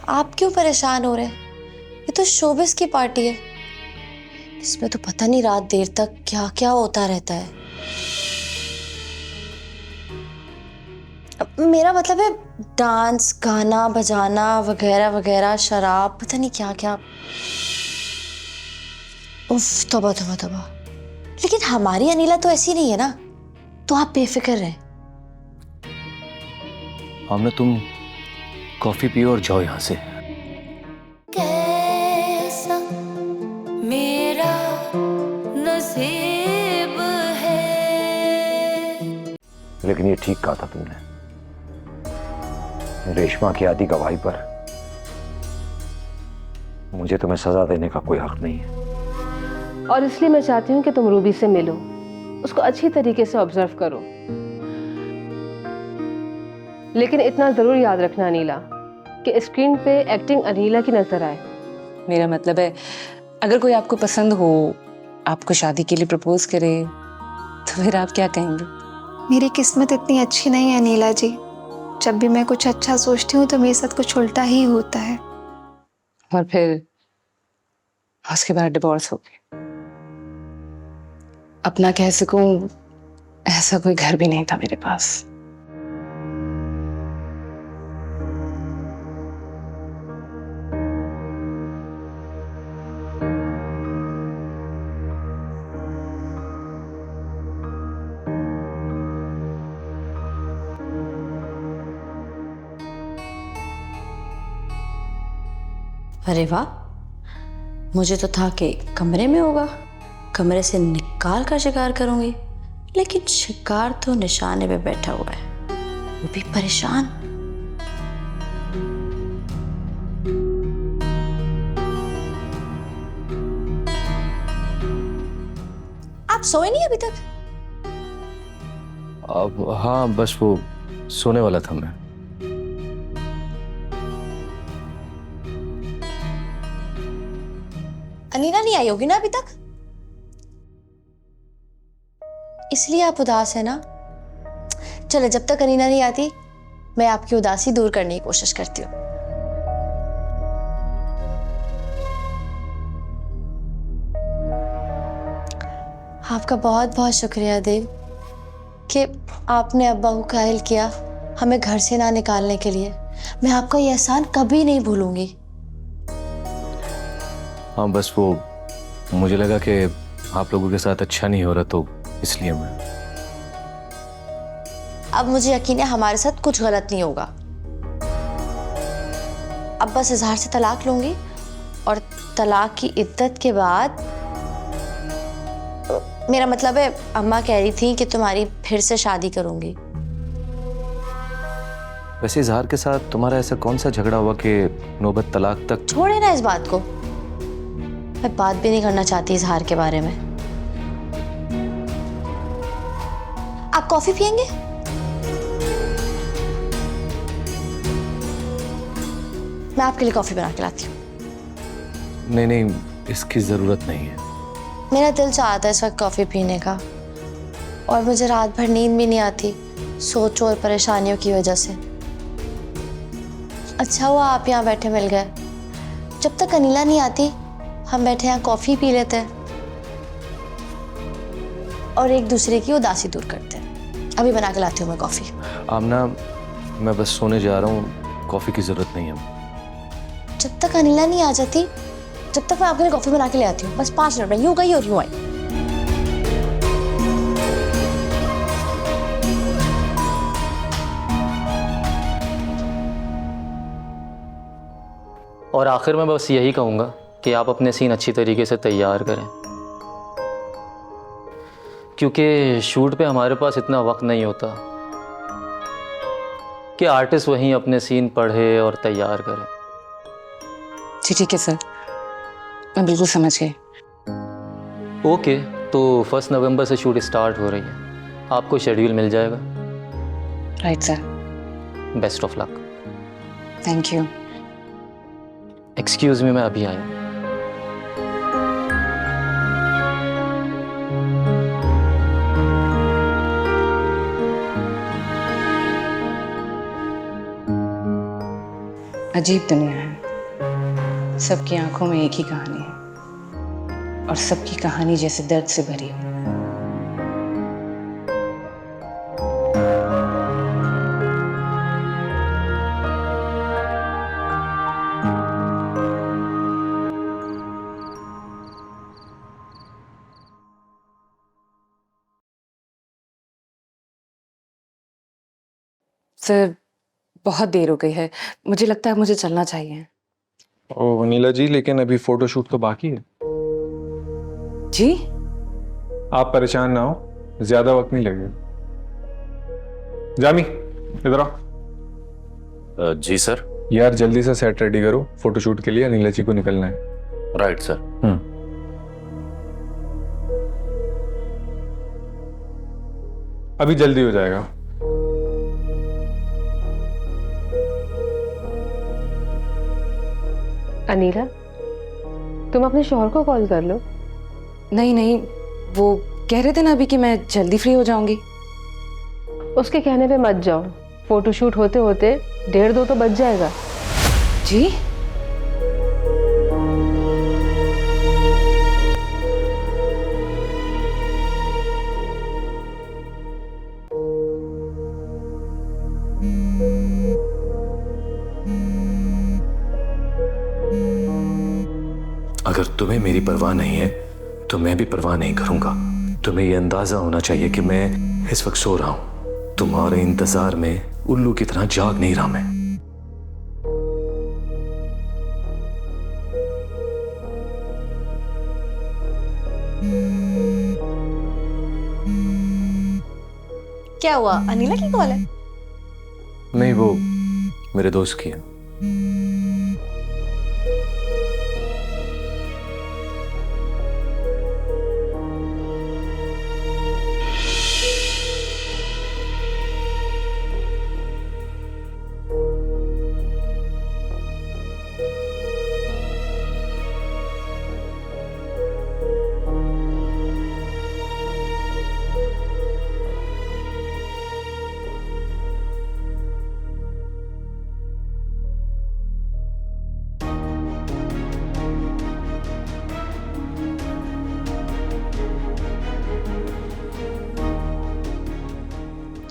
आप क्यों परेशान हो रहे हैं? ये तो शोबिस की पार्टी है, इसमें तो पता नहीं रात देर तक क्या क्या होता रहता है। मेरा मतलब है डांस, गाना बजाना वगैरह वगैरह, शराब, पता नहीं क्या क्या। उफ, तौबा तौबा तौबा। लेकिन हमारी अनीला तो ऐसी नहीं है ना, तो आप बेफिक्र रहे। आमना, तुम कॉफी पियो और जाओ यहाँ से। कैसा मेरा नसीब है। लेकिन ये ठीक कहा था तुमने, रेशमा की आदि गवाही पर मुझे तुम्हें सजा देने का कोई हक नहीं है। और इसलिए मैं चाहती हूँ कि तुम रूबी से मिलो, उसको अच्छी तरीके से ऑब्जर्व करो। लेकिन इतना जरूर याद रखना अनीला कि स्क्रीन पे एक्टिंग अनीला की नजर आए। मेरा मतलब है अगर कोई आपको पसंद हो, आपको शादी के लिए प्रपोज करे, तो फिर आप क्या कहेंगे? मेरी किस्मत इतनी अच्छी नहीं है अनीला जी। जब भी मैं कुछ अच्छा सोचती हूँ तो मेरे साथ कुछ उल्टा ही होता है। और फिर उसके बाद डिवोर्स हो गया। अपना कह सकूं ऐसा कोई घर भी नहीं था मेरे पास। अरे वाह, मुझे तो था कि कमरे में होगा, कमरे से निकाल कर शिकार करूंगी, लेकिन शिकार तो निशाने पे बैठा हुआ है, वो भी परेशान। आप सोए नहीं अभी तक? अब हाँ, बस वो सोने वाला था मैं। अनीला नहीं आई होगी ना अभी तक, इसलिए आप उदास है ना। चले, जब तक अनीला नहीं आती मैं आपकी उदासी दूर करने की कोशिश करती हूँ। आपका बहुत बहुत शुक्रिया देव कि आपने अब्बा को कायल किया हमें घर से ना निकालने के लिए। मैं आपका ये एहसान कभी नहीं भूलूंगी। हाँ, बस वो मुझे लगा कि आप लोगों के साथ अच्छा नहीं हो रहा, तो इसलिए मैं। अब मुझे यकीन है हमारे साथ कुछ गलत नहीं होगा। अब बस इजहार से तलाक लूंगी और तलाक की इद्दत के बाद, मेरा मतलब है अम्मा कह रही थी कि तुम्हारी फिर से शादी करूंगी। वैसे इजहार के साथ तुम्हारा ऐसा कौन सा झगड़ा हुआ कि नौबत तलाक तक? छोड़े ना इस बात को, मैं बात भी नहीं करना चाहती इजहार के बारे में। आप कॉफी पियेंगे? मैं आपके लिए कॉफी बना के लाती हूँ। नहीं नहीं, इसकी जरूरत नहीं है। मेरा दिल चाहता है इस वक्त कॉफी पीने का, और मुझे रात भर नींद भी नहीं आती सोचों और परेशानियों की वजह से। अच्छा हुआ आप यहाँ बैठे मिल गए। जब तक अनीला नहीं आती हम बैठे यहाँ कॉफी पी लेते हैं और एक दूसरे की उदासी दूर करते हैं। अभी बना के लाती हूँ मैं कॉफी। आमना, मैं बस सोने जा रहा हूँ, कॉफी की जरूरत नहीं है। जब तक अनीला नहीं आ जाती, जब तक मैं आपके लिए कॉफी बना के ले आती हूँ। बस 5 मिनट में यूं गई और यूं आई। और आखिर में बस यही कहूँगा कि आप अपने सीन अच्छी तरीके से तैयार करें, क्योंकि शूट पे हमारे पास इतना वक्त नहीं होता कि आर्टिस्ट वहीं अपने सीन पढ़े और तैयार करे। जी ठीक है सर, मैं बिल्कुल समझ गई। ओके, तो 1 नवंबर से शूट स्टार्ट हो रही है, आपको शेड्यूल मिल जाएगा। Right sir. Best of luck. Thank you. Excuse me, मैं अभी आया। अजीब दुनिया है, सबकी आंखों में एक ही कहानी है और सबकी कहानी जैसे दर्द से भरी हो। सर, बहुत देर हो गई है, मुझे लगता है मुझे चलना चाहिए। ओ नीला जी, लेकिन अभी फोटोशूट तो बाकी है। जी? आप परेशान ना हो, ज्यादा वक्त नहीं लगेगा। जामी इधर आओ। जी सर। यार जल्दी से सेट रेडी करो, फोटोशूट के लिए अनिला जी को निकलना है। Right sir. अभी जल्दी हो जाएगा। अनीला, तुम अपने शौहर को कॉल कर लो। नहीं नहीं, वो कह रहे थे ना अभी कि मैं जल्दी फ्री हो जाऊंगी। उसके कहने पे मत जाओ, फोटोशूट होते होते 1:30-2 तो बज जाएगा। जी? अगर तुम्हें मेरी परवाह नहीं है तो मैं भी परवाह नहीं करूंगा। तुम्हें यह अंदाजा होना चाहिए कि मैं इस वक्त सो रहा हूं। तुम्हारे इंतजार में उल्लू की तरह जाग नहीं रहा मैं। क्या हुआ, अनिला की कॉल है? नहीं, वो मेरे दोस्त की है।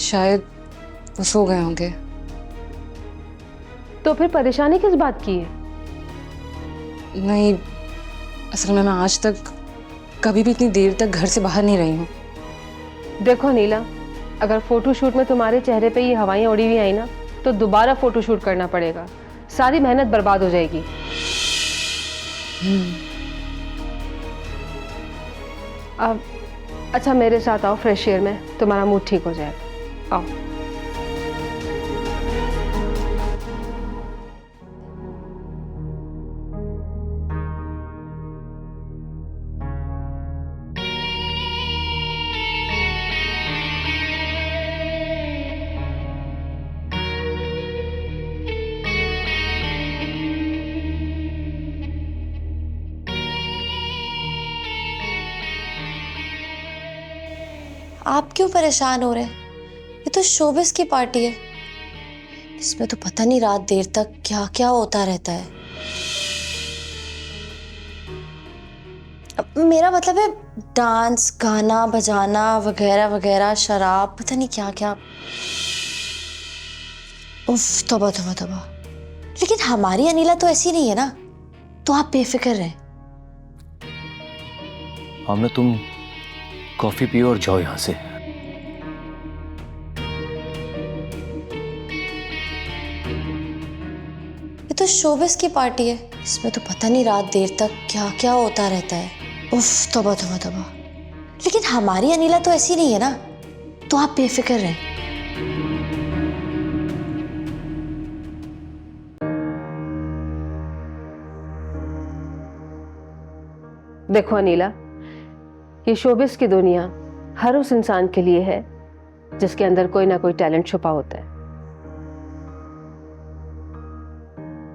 शायद वो सो गए होंगे। तो फिर परेशानी किस बात की है? नहीं, असल में मैं आज तक कभी भी इतनी देर तक घर से बाहर नहीं रही हूँ। देखो नीला, अगर फोटोशूट में तुम्हारे चेहरे पे ये हवाएं उड़ी हुई आई ना, तो दोबारा फोटोशूट करना पड़ेगा। सारी मेहनत बर्बाद हो जाएगी। अब अच्छा, मेरे साथ आओ, फ्रेश एयर में तुम्हारा मूड ठीक हो जाएगा। आओ। आप क्यों परेशान हो रहे हैं? ये तो शोबिस की पार्टी है, इसमें तो पता नहीं रात देर तक क्या क्या होता रहता है। अब मेरा मतलब है डांस, गाना बजाना वगैरह वगैरह, शराब, पता नहीं क्या क्या। उफ, तौबा तौबा तौबा। लेकिन हमारी अनिला तो ऐसी नहीं है ना, तो आप बेफिक्र रहें। आमना, तुम कॉफी पियो और जाओ यहां से। ये तो शोबिस की पार्टी है, इसमें तो पता नहीं रात देर तक क्या क्या होता रहता है। उफ, तौबा तौबा तौबा। लेकिन हमारी अनिला तो ऐसी नहीं है ना, तो आप बेफिक्र रहें। देखो अनिला, ये शोबिस की दुनिया हर उस इंसान के लिए है जिसके अंदर कोई ना कोई टैलेंट छुपा होता है,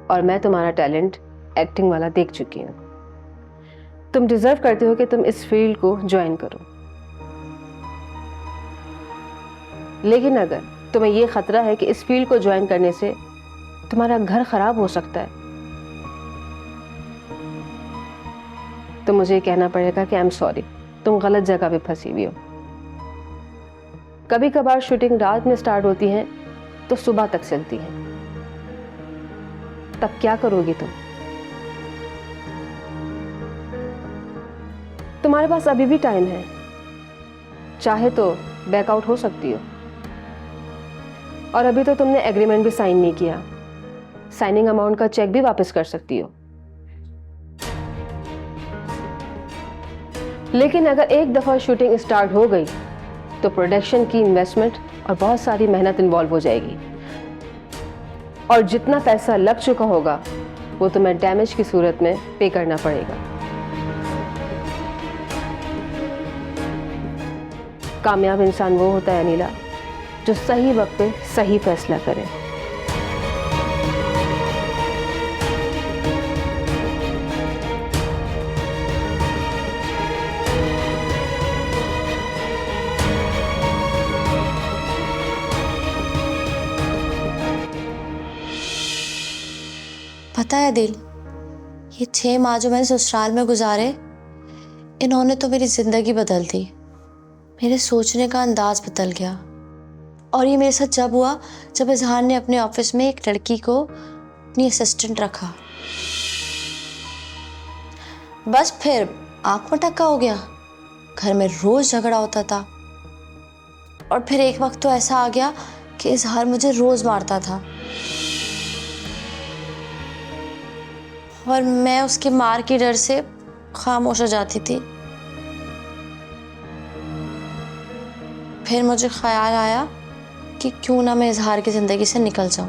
और मैं तुम्हारा टैलेंट एक्टिंग वाला देख चुकी हूँ। तुम डिजर्व करते हो कि तुम इस फील्ड को ज्वाइन करो। लेकिन अगर तुम्हें यह खतरा है कि इस फील्ड को ज्वाइन करने से तुम्हारा घर खराब हो सकता है। तो मुझे कहना पड़ेगा कि आई एम सॉरी, तुम गलत जगह पे फंसी हुई हो। कभी कभार शूटिंग रात में स्टार्ट होती है तो सुबह तक चलती है, तब क्या करोगी तुम? तुम्हारे पास अभी भी टाइम है, चाहे तो बैकआउट हो सकती हो। और अभी तो तुमने एग्रीमेंट भी साइन नहीं किया, साइनिंग अमाउंट का चेक भी वापस कर सकती हो। लेकिन अगर एक दफा शूटिंग स्टार्ट हो गई तो प्रोडक्शन की इन्वेस्टमेंट और बहुत सारी मेहनत इन्वॉल्व हो जाएगी, और जितना पैसा लग चुका होगा वो तुम्हें डैमेज की सूरत में पे करना पड़ेगा। कामयाब इंसान वो होता है अनिला जो सही वक्त पे सही फैसला करे। पता है दिल, ये 6 माह जो मैंने ससुराल में गुजारे, इन्होंने तो मेरी ज़िंदगी बदल दी। मेरे सोचने का अंदाज बदल गया। और ये मेरे साथ जब हुआ जब इजहार ने अपने ऑफिस में एक लड़की को अपनी असिस्टेंट रखा। बस फिर आंख मटक्का हो गया। घर में रोज़ झगड़ा होता था। और फिर एक वक्त तो ऐसा आ गया कि इजहार मुझे रोज़ मारता था और मैं उसके मार के डर से खामोश हो जाती थी। फिर मुझे ख्याल आया कि क्यों ना मैं इजहार की ज़िंदगी से निकल जाऊं।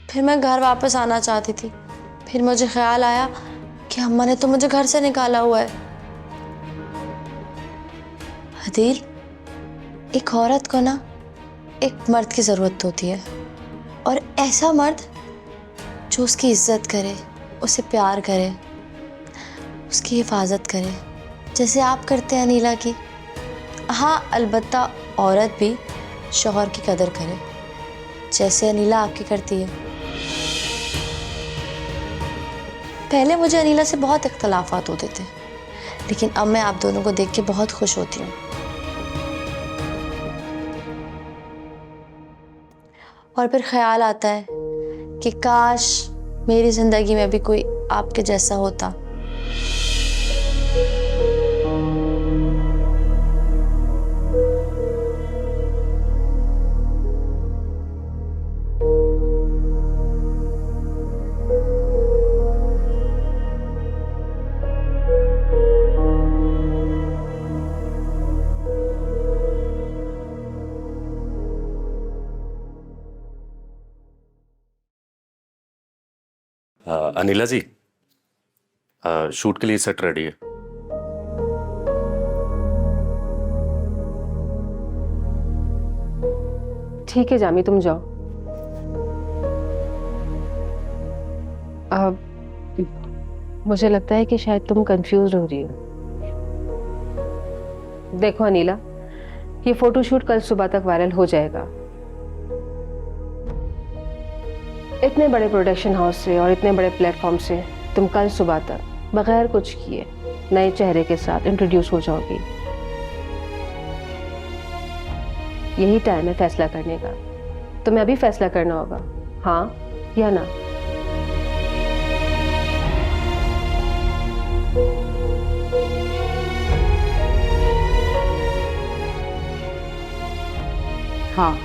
फिर मैं घर वापस आना चाहती थी। फिर मुझे ख्याल आया कि अम्मा ने तो मुझे घर से निकाला हुआ है। अदील, एक औरत को ना एक मर्द की ज़रूरत होती है, और ऐसा मर्द जो उसकी इज्जत करे, उसे प्यार करे, उसकी हिफाजत करे, जैसे आप करते हैं अनीला की। हाँ, अलबत्ता औरत भी शौहर की कदर करे जैसे अनीला आपकी करती है। पहले मुझे अनीला से बहुत इख्तलाफात होते थे, लेकिन अब मैं आप दोनों को देख के बहुत खुश होती हूँ। और फिर ख्याल आता है कि काश मेरी ज़िंदगी में भी कोई आपके जैसा होता। अनिला जी, शूट के लिए सेट रेडी है। ठीक है जामी, तुम जाओ। अब मुझे लगता है कि शायद तुम कंफ्यूज हो रही हो। देखो अनीला, ये फोटोशूट कल सुबह तक वायरल हो जाएगा। इतने बड़े प्रोडक्शन हाउस से और इतने बड़े प्लेटफॉर्म से तुम कल सुबह तक बगैर कुछ किए नए चेहरे के साथ इंट्रोड्यूस हो जाओगी। यही टाइम है फैसला करने का। तुम्हें अभी फैसला करना होगा, हाँ या ना। हाँ।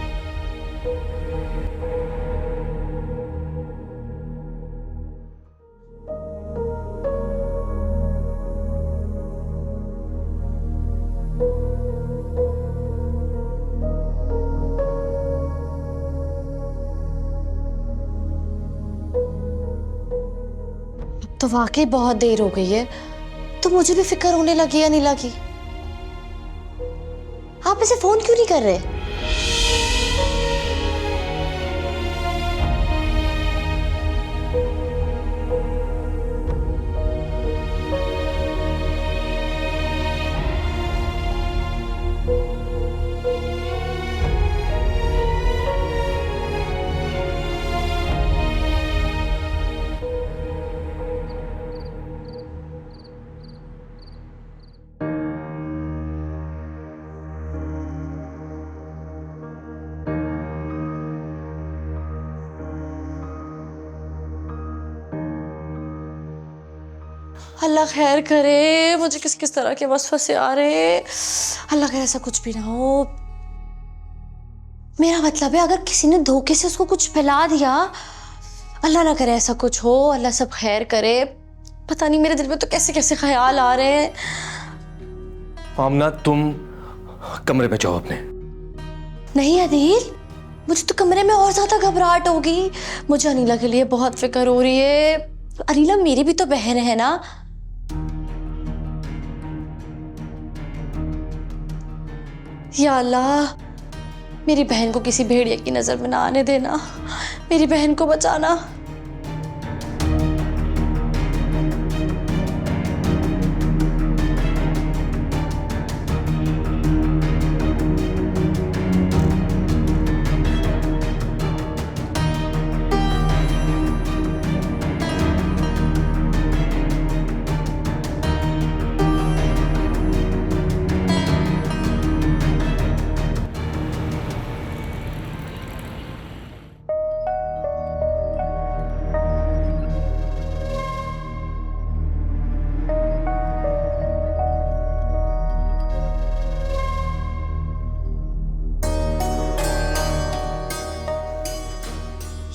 तो वाकई बहुत देर हो गई है, तो मुझे भी फिक्र होने लगी है अनीला की। आप इसे फोन क्यों नहीं कर रहे? अल्लाह खैर करे, मुझे किस किस तरह के वसवसे आ रहे हैं। अल्लाह करे ऐसा कुछ भी ना हो। मेरा मतलब है अगर किसी ने धोखे से उसको कुछ पिला दिया, अल्लाह ना करे ऐसा कुछ हो, अल्लाह सब खैर करे। पता नहीं मेरे दिल में तो कैसे कैसे ख्याल आ रहे हैं। आमना तुम कमरे में जाओ अपने। नहीं अदील, मुझे तो कमरे में और ज्यादा घबराहट होगी। मुझे अनीला के लिए बहुत फिक्र हो रही है। अनीला मेरी भी तो बहन है ना। या अल्लाह, मेरी बहन को किसी भेड़िए की नजर में ना आने देना। मेरी बहन को बचाना।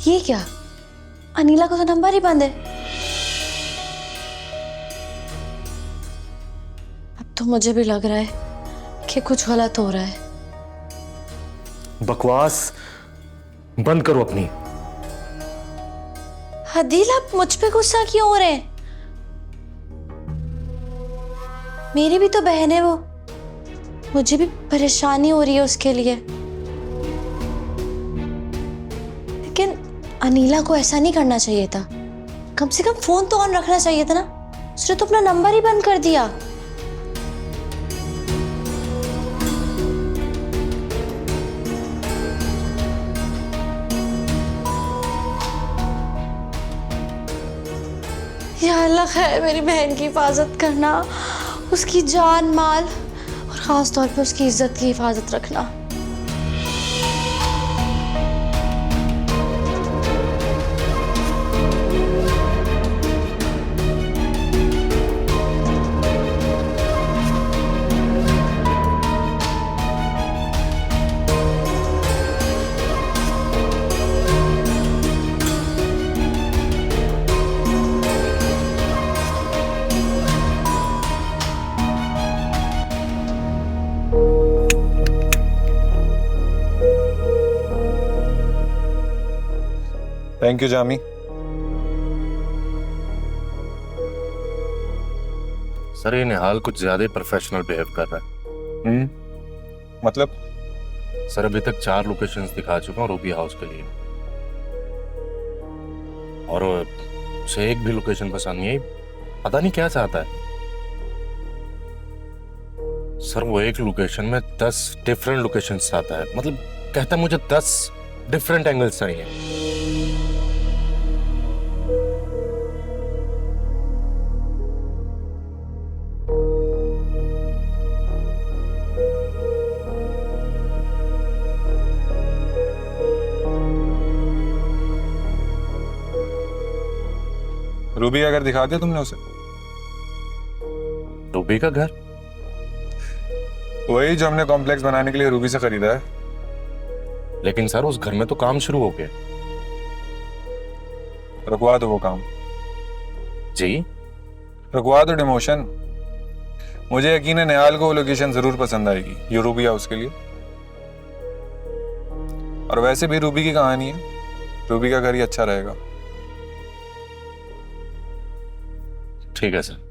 ये क्या, अनीला का तो नंबर ही बंद है। अब तो मुझे भी लग रहा है कि कुछ गलत हो रहा है। बकवास बंद करो अपनी। अदील, आप मुझ पे गुस्सा क्यों हो रहे हैं? मेरी भी तो बहन है वो, मुझे भी परेशानी हो रही है उसके लिए। लेकिन अनीला को ऐसा नहीं करना चाहिए था। कम से कम फोन तो ऑन रखना चाहिए था ना। उसने तो अपना नंबर ही बंद कर दिया। या अल्लाह खैर मेरी बहन की हिफाजत करना, उसकी जान माल और खास तौर पे उसकी इज्जत की हिफाजत रखना। Thank you Jami. सर ये निहाल कुछ ज्यादा ही प्रोफेशनल बिहेव कर रहा है। मतलब? सर अभी तक 4 लोकेशंस दिखा चुका हूँ रूबी हाउस के लिए, और उसे एक भी लोकेशन पसंद नहीं आई। पता नहीं क्या चाहता है। सर वो एक लोकेशन में 10 डिफरेंट लोकेशंस चाहता है। मतलब कहता है मुझे 10 डिफरेंट एंगल्स चाहिए। रूबी का घर दिखा दिया तुमने उसे? रूबी का घर? वही जो हमने कॉम्प्लेक्स बनाने के लिए रूबी से खरीदा है। लेकिन सर उस घर में तो काम शुरू हो गया। रुकवा दो वो काम। जी? रुकवा दो डिमोशन। मुझे यकीन है निहाल को वो लोकेशन जरूर पसंद आएगी, ये रूबी हाउस के लिए। और वैसे भी रूबी की कहानी है, रूबी का घर ही अच्छा रहेगा। ठीक है सर।